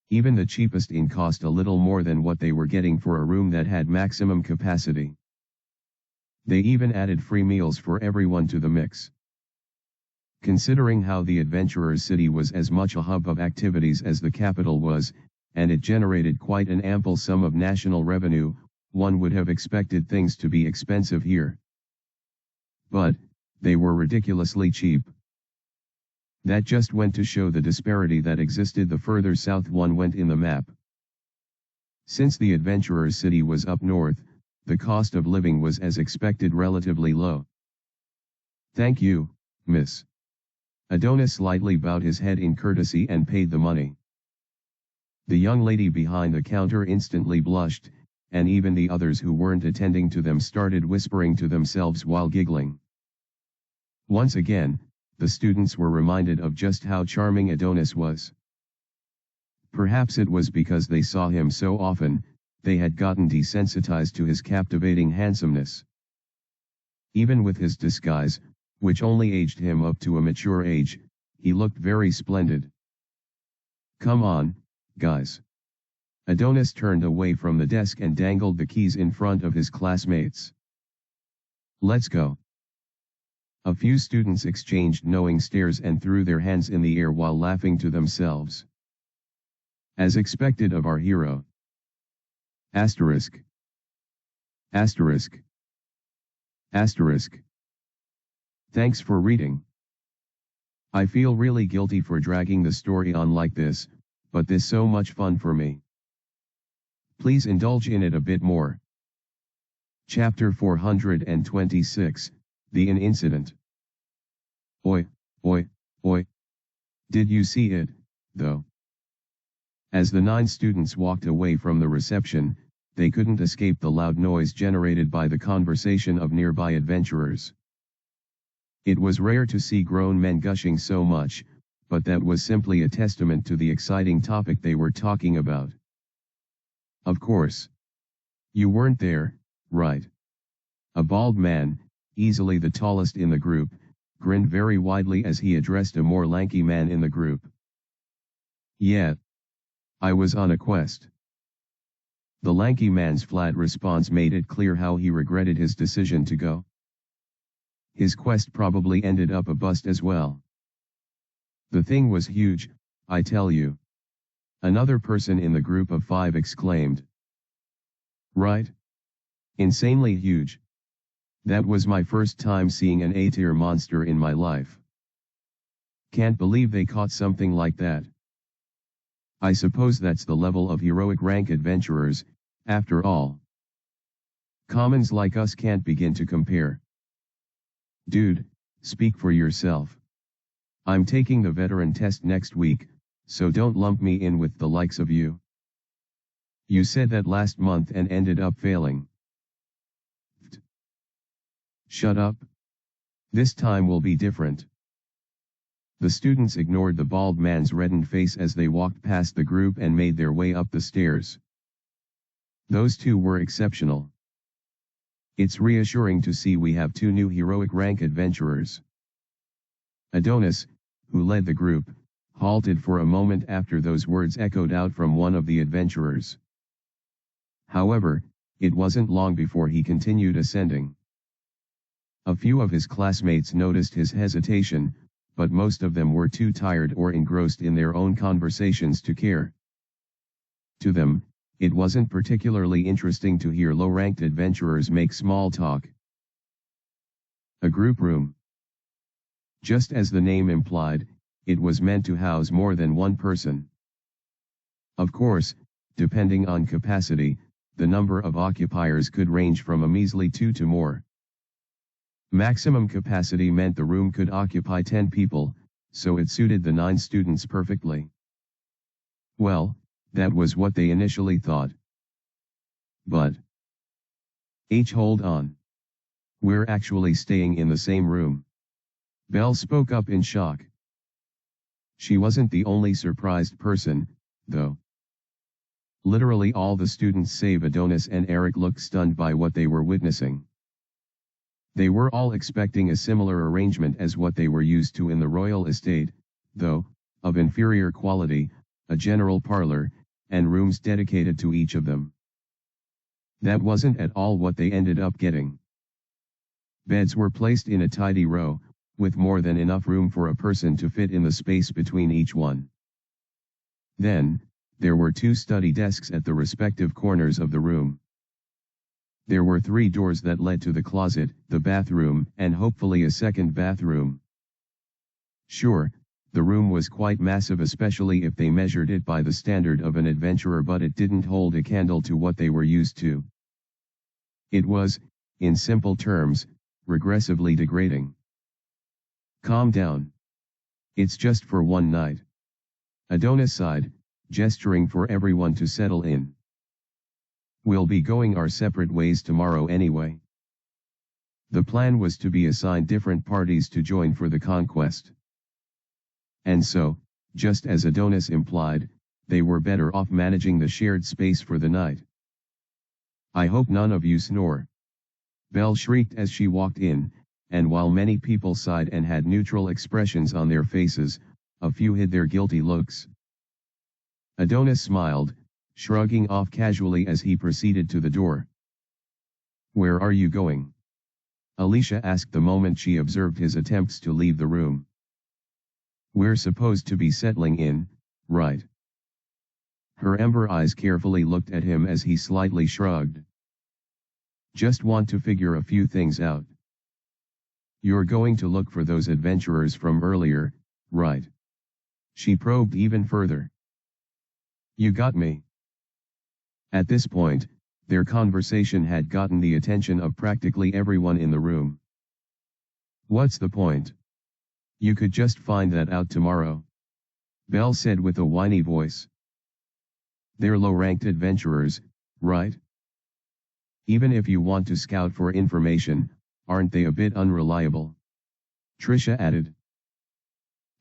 Even the cheapest inn cost a little more than what they were getting for a room that had maximum capacity. They even added free meals for everyone to the mix. Considering how the adventurer's city was as much a hub of activities as the capital was, and it generated quite an ample sum of national revenue, one would have expected things to be expensive here. But, they were ridiculously cheap. That just went to show the disparity that existed the further south one went in the map. Since the adventurer's city was up north, the cost of living was as expected relatively low. "Thank you, miss." Adonis slightly bowed his head in courtesy and paid the money. The young lady behind the counter instantly blushed, and even the others who weren't attending to them started whispering to themselves while giggling. Once again, the students were reminded of just how charming Adonis was. Perhaps it was because they saw him so often, they had gotten desensitized to his captivating handsomeness. Even with his disguise, which only aged him up to a mature age, he looked very splendid. "Come on, guys." Adonis turned away from the desk and dangled the keys in front of his classmates. "Let's go." A few students exchanged knowing stares and threw their hands in the air while laughing to themselves. As expected of our hero. Asterisk. Asterisk. Asterisk. Thanks for reading. I feel really guilty for dragging the story on like this, but this so much fun for me. Please indulge in it a bit more. Chapter 426, The Inn Incident. Oi, oi, oi. Did you see it, though? As the 9 students walked away from the reception, they couldn't escape the loud noise generated by the conversation of nearby adventurers. It was rare to see grown men gushing so much, but that was simply a testament to the exciting topic they were talking about. Of course. You weren't there, right? A bald man, easily the tallest in the group, grinned very widely as he addressed a more lanky man in the group. Yeah. I was on a quest. The lanky man's flat response made it clear how he regretted his decision to go. His quest probably ended up a bust as well. The thing was huge, I tell you. Another person in the group of 5 exclaimed. Right? Insanely huge. That was my first time seeing an A-tier monster in my life. Can't believe they caught something like that. I suppose that's the level of heroic rank adventurers, after all. Commons like us can't begin to compare. Dude, speak for yourself. I'm taking the veteran test next week, so don't lump me in with the likes of you. You said that last month and ended up failing. Shut up. This time will be different. The students ignored the bald man's reddened face as they walked past the group and made their way up the stairs. Those 2 were exceptional. It's reassuring to see we have 2 new heroic rank adventurers. Adonis, who led the group, halted for a moment after those words echoed out from one of the adventurers. However, it wasn't long before he continued ascending. A few of his classmates noticed his hesitation, but most of them were too tired or engrossed in their own conversations to care. To them, it wasn't particularly interesting to hear low-ranked adventurers make small talk. A group room. Just as the name implied, it was meant to house more than one person. Of course, depending on capacity, the number of occupiers could range from a measly 2 to more. Maximum capacity meant the room could occupy 10 people, so it suited the 9 students perfectly. Well, that was what they initially thought. But hold on. We're actually staying in the same room. Belle spoke up in shock. She wasn't the only surprised person, though. Literally all the students save Adonis and Eric looked stunned by what they were witnessing. They were all expecting a similar arrangement as what they were used to in the royal estate, though, of inferior quality, a general parlor, and rooms dedicated to each of them. That wasn't at all what they ended up getting. Beds were placed in a tidy row, with more than enough room for a person to fit in the space between each one. Then, there were 2 study desks at the respective corners of the room. There were 3 doors that led to the closet, the bathroom, and hopefully a second bathroom. Sure, the room was quite massive, especially if they measured it by the standard of an adventurer, but it didn't hold a candle to what they were used to. It was, in simple terms, regressively degrading. Calm down. It's just for one night. Adonis sighed, gesturing for everyone to settle in. We'll be going our separate ways tomorrow anyway. The plan was to be assigned different parties to join for the conquest. And so, just as Adonis implied, they were better off managing the shared space for the night. I hope none of you snore. Belle shrieked as she walked in, and while many people sighed and had neutral expressions on their faces, a few hid their guilty looks. Adonis smiled, shrugging off casually as he proceeded to the door. Where are you going? Alicia asked the moment she observed his attempts to leave the room. We're supposed to be settling in, right? Her ember eyes carefully looked at him as he slightly shrugged. Just want to figure a few things out. You're going to look for those adventurers from earlier, right? She probed even further. You got me. At this point, their conversation had gotten the attention of practically everyone in the room. What's the point? You could just find that out tomorrow, Belle said with a whiny voice. They're low-ranked adventurers, right? Even if you want to scout for information, aren't they a bit unreliable? Trisha added.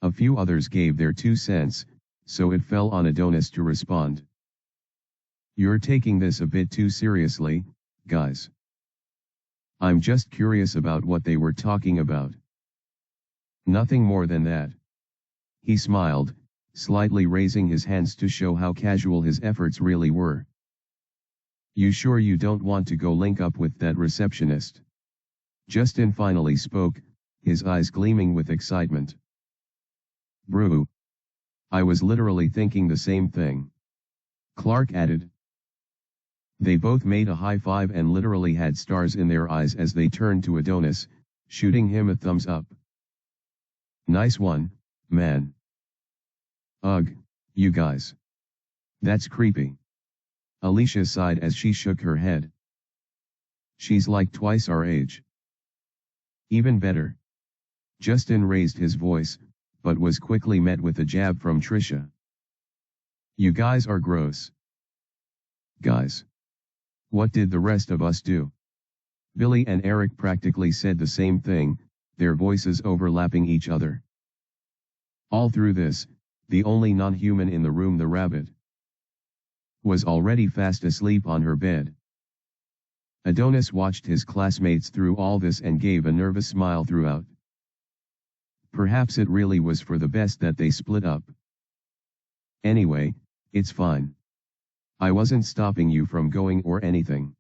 A few others gave their 2 cents, so it fell on Adonis to respond. You're taking this a bit too seriously, guys. I'm just curious about what they were talking about. Nothing more than that. He smiled, slightly raising his hands to show how casual his efforts really were. You sure you don't want to go link up with that receptionist? Justin finally spoke, his eyes gleaming with excitement. Brew. I was literally thinking the same thing, Clark added. They both made a high five and literally had stars in their eyes as they turned to Adonis, shooting him a thumbs up. Nice one, man. Ugh, you guys. That's creepy. Alicia sighed as she shook her head. She's like twice our age. Even better. Justin raised his voice, but was quickly met with a jab from Trisha. You guys are gross. Guys. What did the rest of us do? Billy and Eric practically said the same thing, their voices overlapping each other. All through this, the only non-human in the room, the rabbit, was already fast asleep on her bed. Adonis watched his classmates through all this and gave a nervous smile throughout. Perhaps it really was for the best that they split up. Anyway, it's fine. I wasn't stopping you from going or anything,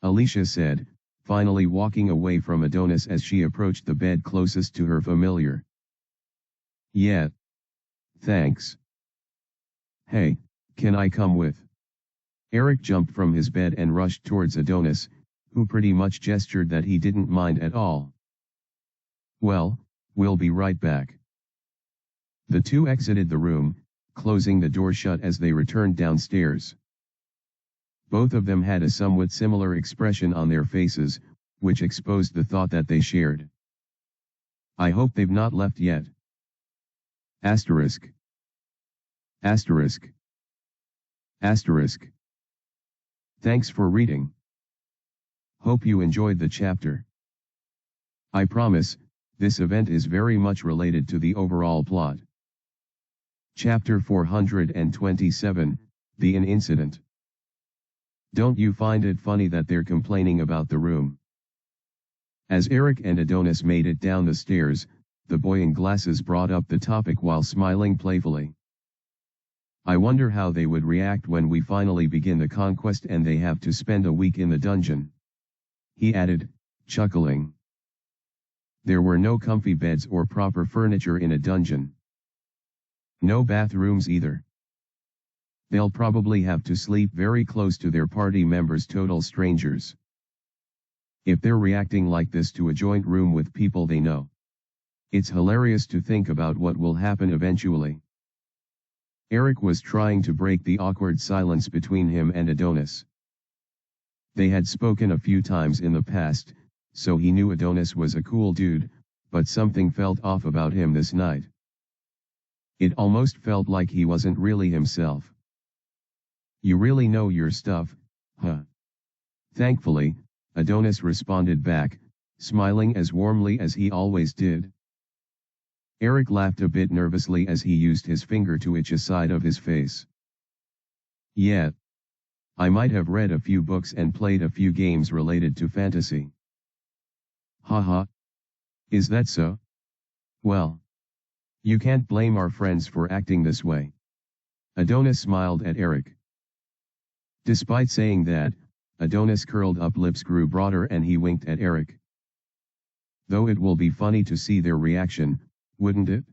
Alicia said, finally walking away from Adonis as she approached the bed closest to her familiar. Yeah. Thanks. Hey, can I come with? Eric jumped from his bed and rushed towards Adonis, who pretty much gestured that he didn't mind at all. Well, we'll be right back. The two exited the room, closing the door shut as they returned downstairs. Both of them had a somewhat similar expression on their faces, which exposed the thought that they shared. I hope they've not left yet. Asterisk. Asterisk. Asterisk. Thanks for reading. Hope you enjoyed the chapter. I promise, this event is very much related to the overall plot. Chapter 427, The Inn Incident. Don't you find it funny that they're complaining about the room? As Eric and Adonis made it down the stairs, the boy in glasses brought up the topic while smiling playfully. I wonder how they would react when we finally begin the conquest and they have to spend a week in the dungeon, he added, chuckling. There were no comfy beds or proper furniture in a dungeon. No bathrooms either. They'll probably have to sleep very close to their party members, total strangers. If they're reacting like this to a joint room with people they know, it's hilarious to think about what will happen eventually. Eric was trying to break the awkward silence between him and Adonis. They had spoken a few times in the past, so he knew Adonis was a cool dude, but something felt off about him this night. It almost felt like he wasn't really himself. You really know your stuff, huh? Thankfully, Adonis responded back, smiling as warmly as he always did. Eric laughed a bit nervously as he used his finger to itch a side of his face. Yeah. I might have read a few books and played a few games related to fantasy. Haha. Is that so? Well. You can't blame our friends for acting this way. Adonis smiled at Eric. Despite saying that, Adonis' curled up lips grew broader and he winked at Eric. Though it will be funny to see their reaction, wouldn't it?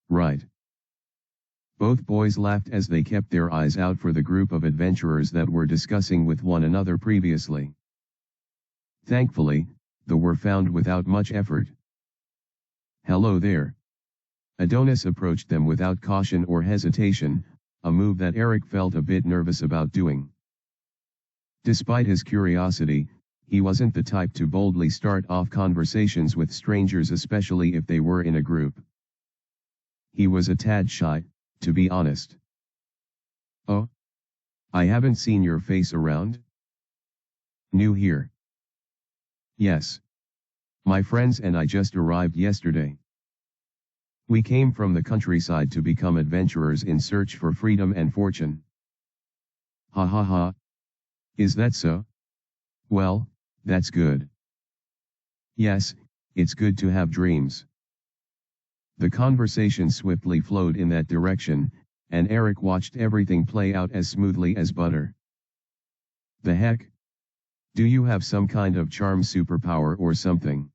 Right. Both boys laughed as they kept their eyes out for the group of adventurers that were discussing with one another previously. Thankfully, they were found without much effort. Hello there. Adonis approached them without caution or hesitation, a move that Eric felt a bit nervous about doing. Despite his curiosity, he wasn't the type to boldly start off conversations with strangers, especially if they were in a group. He was a tad shy, to be honest. "Oh? I haven't seen your face around? New here?" "Yes. My friends and I just arrived yesterday. We came from the countryside to become adventurers in search for freedom and fortune." "Ha ha ha. Is that so? Well, that's good." "Yes, it's good to have dreams." The conversation swiftly flowed in that direction, and Eric watched everything play out as smoothly as butter. "The heck? Do you have some kind of charm superpower or something?"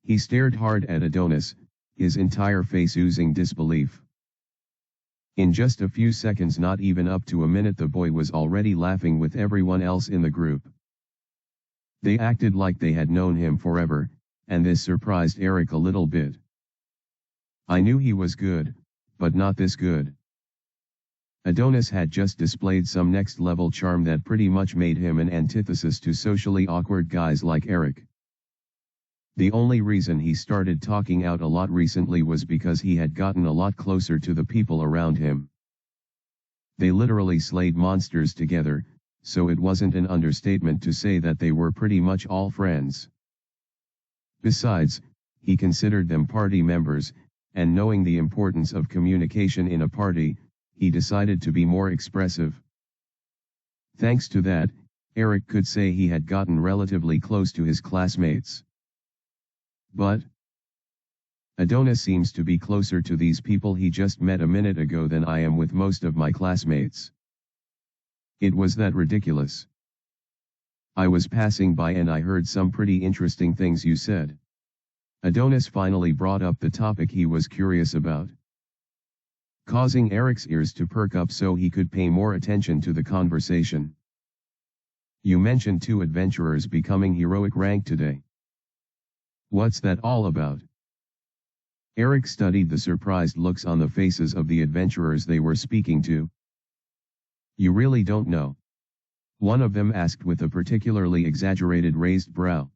He stared hard at Adonis, his entire face oozing disbelief. In just a few seconds, not even up to a minute, the boy was already laughing with everyone else in the group. They acted like they had known him forever, and this surprised Eric a little bit. "I knew he was good, but not this good." Adonis had just displayed some next-level charm that pretty much made him an antithesis to socially awkward guys like Eric. The only reason he started talking out a lot recently was because he had gotten a lot closer to the people around him. They literally slayed monsters together, so it wasn't an understatement to say that they were pretty much all friends. Besides, he considered them party members, and knowing the importance of communication in a party, he decided to be more expressive. Thanks to that, Eric could say he had gotten relatively close to his classmates. But Adonis seems to be closer to these people he just met a minute ago than I am with most of my classmates. It was that ridiculous. I was passing by and I heard some pretty interesting things you said. Adonis finally brought up the topic he was curious about, causing Eric's ears to perk up so he could pay more attention to the conversation. "You mentioned 2 adventurers becoming heroic rank today. What's that all about?" Eric studied the surprised looks on the faces of the adventurers they were speaking to. "You really don't know?" one of them asked with a particularly exaggerated raised brow.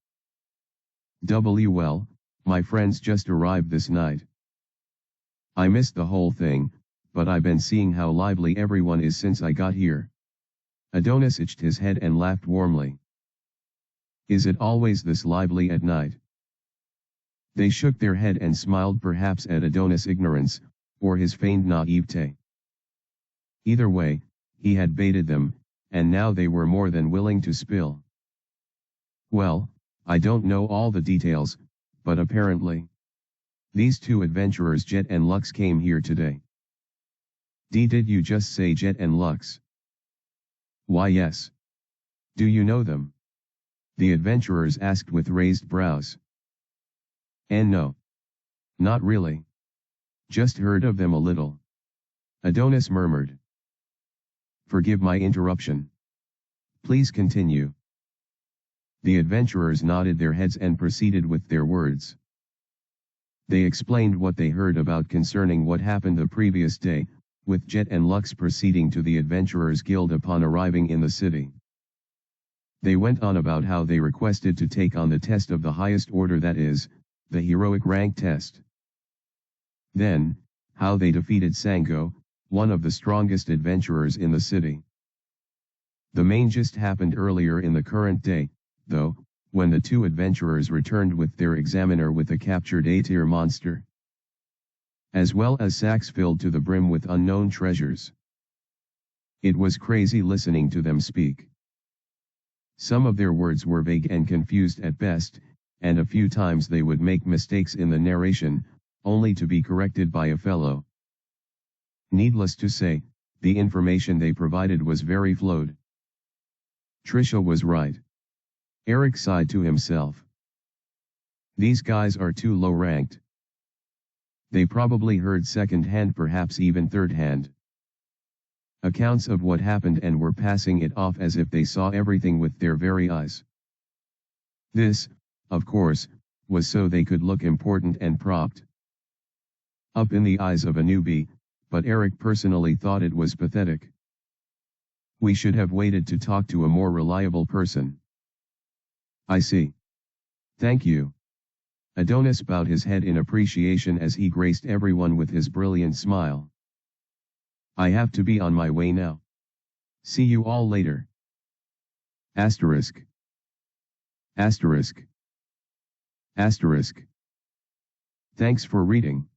"Well, my friends just arrived this night. I missed the whole thing, but I've been seeing how lively everyone is since I got here." Adonis itched his head and laughed warmly. "Is it always this lively at night?" They shook their head and smiled, perhaps at Adonis' ignorance, or his feigned naivete. Either way, he had baited them, and now they were more than willing to spill. "Well, I don't know all the details, but apparently these 2 adventurers, Jet and Lux, came here today." Did you just say Jet and Lux?" "Why, yes. Do you know them?" the adventurers asked with raised brows. "And no. Not really. Just heard of them a little," Adonis murmured. "Forgive my interruption. Please continue." The adventurers nodded their heads and proceeded with their words. They explained what they heard about concerning what happened the previous day, with Jet and Lux proceeding to the Adventurers Guild upon arriving in the city. They went on about how they requested to take on the test of the highest order, that is, the heroic rank test. Then, how they defeated Sango, one of the strongest adventurers in the city. The main gist happened earlier in the current day, though, when the 2 adventurers returned with their examiner with a captured A-tier monster, as well as sacks filled to the brim with unknown treasures. It was crazy listening to them speak. Some of their words were vague and confused at best, and a few times they would make mistakes in the narration, only to be corrected by a fellow. Needless to say, the information they provided was very flowed. Trisha was right. Eric sighed to himself. These guys are too low-ranked. They probably heard second-hand, perhaps even third-hand accounts of what happened and were passing it off as if they saw everything with their very eyes. This, of course, was so they could look important and propped up in the eyes of a newbie, but Eric personally thought it was pathetic. We should have waited to talk to a more reliable person. I see. Thank you. Adonis bowed his head in appreciation as he graced everyone with his brilliant smile. I have to be on my way now. See you all later. Asterisk. Asterisk. Asterisk. Thanks for reading.